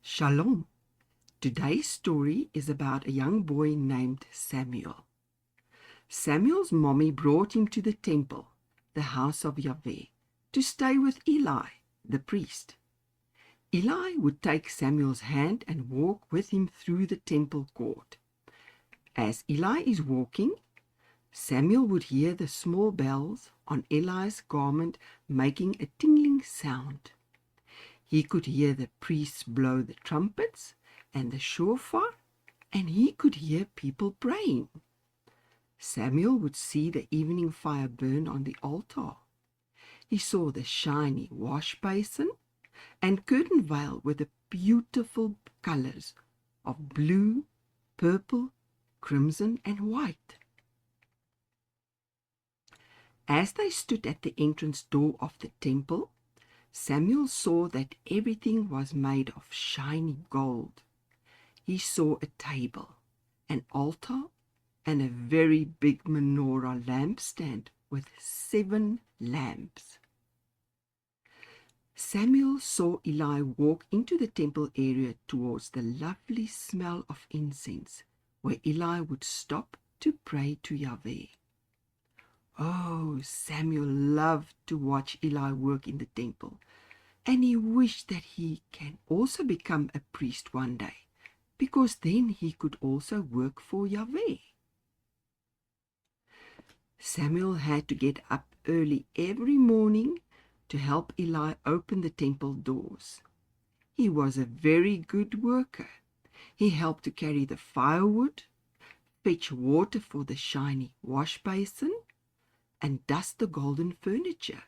Shalom. Today's story is about a young boy named Samuel. Samuel's mommy brought him to the temple, the house of Yahweh, to stay with Eli, the priest. Eli would take Samuel's hand and walk with him through the temple court. As Eli is walking, Samuel would hear the small bells on Eli's garment making a tingling sound. He could hear the priests blow the trumpets and the shofar, and he could hear people praying. Samuel would see the evening fire burn on the altar. He saw the shiny wash basin and curtain veil with the beautiful colors of blue, purple, crimson, and white. As they stood at the entrance door of the temple, Samuel saw that everything was made of shiny gold. He saw a table, an altar, and a very big menorah lampstand with 7 lamps. Samuel saw Eli walk into the temple area towards the lovely smell of incense, where Eli would stop to pray to Yahweh. Oh, Samuel loved to watch Eli work in the temple, and he wished that he can also become a priest one day, because then he could also work for Yahweh. Samuel had to get up early every morning to help Eli open the temple doors. He was a very good worker. He helped to carry the firewood, fetch water for the shiny wash basin, and dust the golden furniture.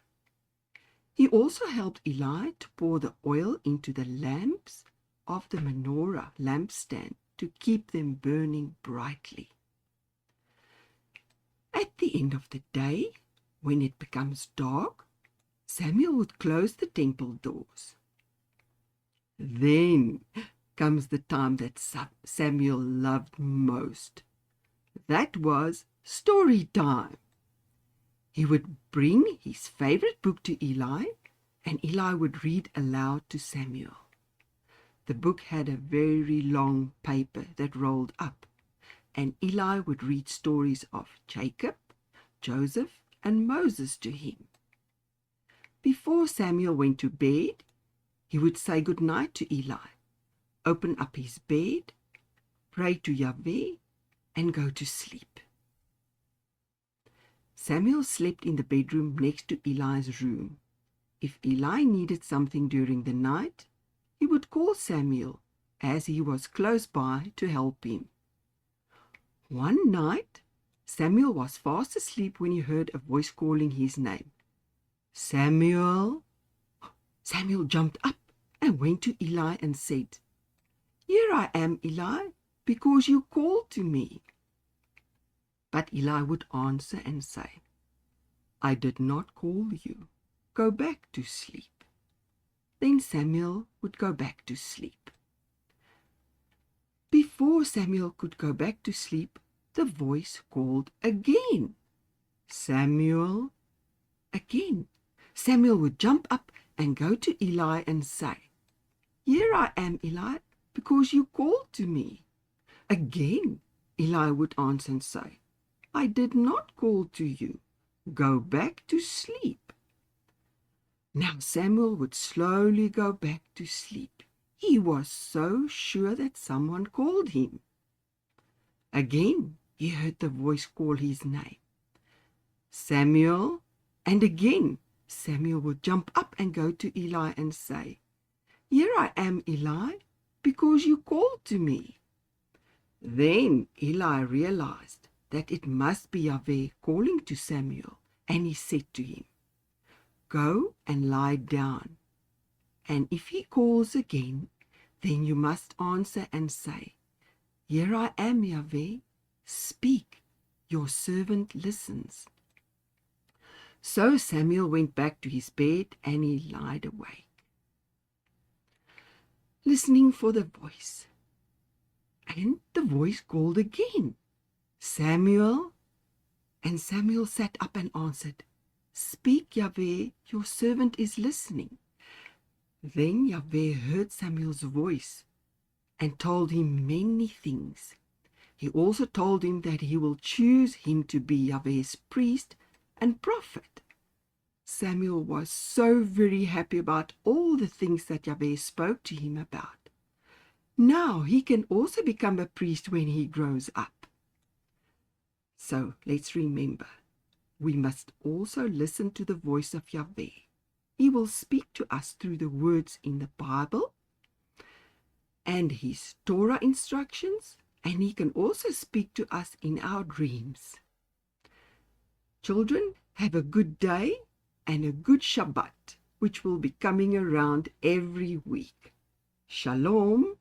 He also helped Eli to pour the oil into the lamps of the menorah lampstand to keep them burning brightly. At the end of the day, when it becomes dark, Samuel would close the temple doors. Then comes the time that Samuel loved most. That was story time. He would bring his favorite book to Eli, and Eli would read aloud to Samuel. The book had a very long paper that rolled up, and Eli would read stories of Jacob, Joseph, and Moses to him. Before Samuel went to bed, he would say good night to Eli, open up his bed, pray to Yahweh, and go to sleep. Samuel slept in the bedroom next to Eli's room. If Eli needed something during the night, he would call Samuel, as he was close by, to help him. One night, Samuel was fast asleep when he heard a voice calling his name. Samuel! Samuel jumped up and went to Eli and said, "Here I am, Eli, because you called to me." But Eli would answer and say, "I did not call you. Go back to sleep." Then Samuel would go back to sleep. Before Samuel could go back to sleep, the voice called again. "Samuel!" Again, Samuel would jump up and go to Eli and say, "Here I am, Eli, because you called to me." Again, Eli would answer and say, "I did not call to you. Go back to sleep." Now Samuel would slowly go back to sleep. He was so sure that someone called him. Again, he heard the voice call his name, "Samuel!" And again, Samuel would jump up and go to Eli and say, "Here I am, Eli, because you called to me." Then Eli realized that it must be Yahweh calling to Samuel, and he said to him, "Go and lie down, and if he calls again, then you must answer and say, 'Here I am, Yahweh, speak, your servant listens.'" So Samuel went back to his bed and he lied awake, listening for the voice. And the voice called again, "Samuel!" And Samuel sat up and answered, "Speak, Yahweh, your servant is listening." Then Yahweh heard Samuel's voice and told him many things. He also told him that he will choose him to be Yahweh's priest and prophet. Samuel was so very happy about all the things that Yahweh spoke to him about. Now he can also become a priest when he grows up. So let's remember, we must also listen to the voice of Yahweh. He will speak to us through the words in the Bible and his Torah instructions, and he can also speak to us in our dreams. Children, have a good day and a good Shabbat, which will be coming around every week. Shalom.